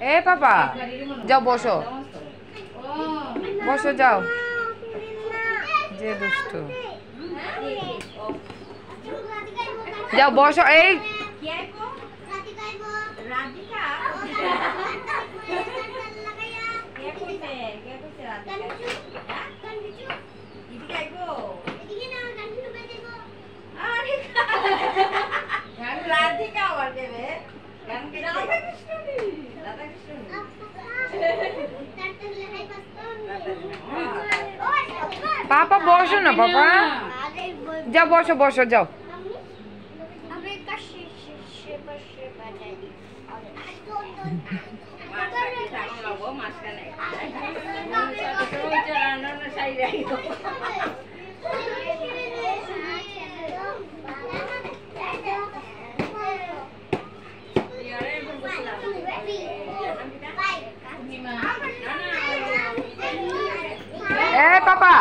এ পাপা যাও বসো বসো যাও যে দুষ্টু যাও বসো এই पापा बसो ना पापा जाओ बसो बसो जाओ ए पापा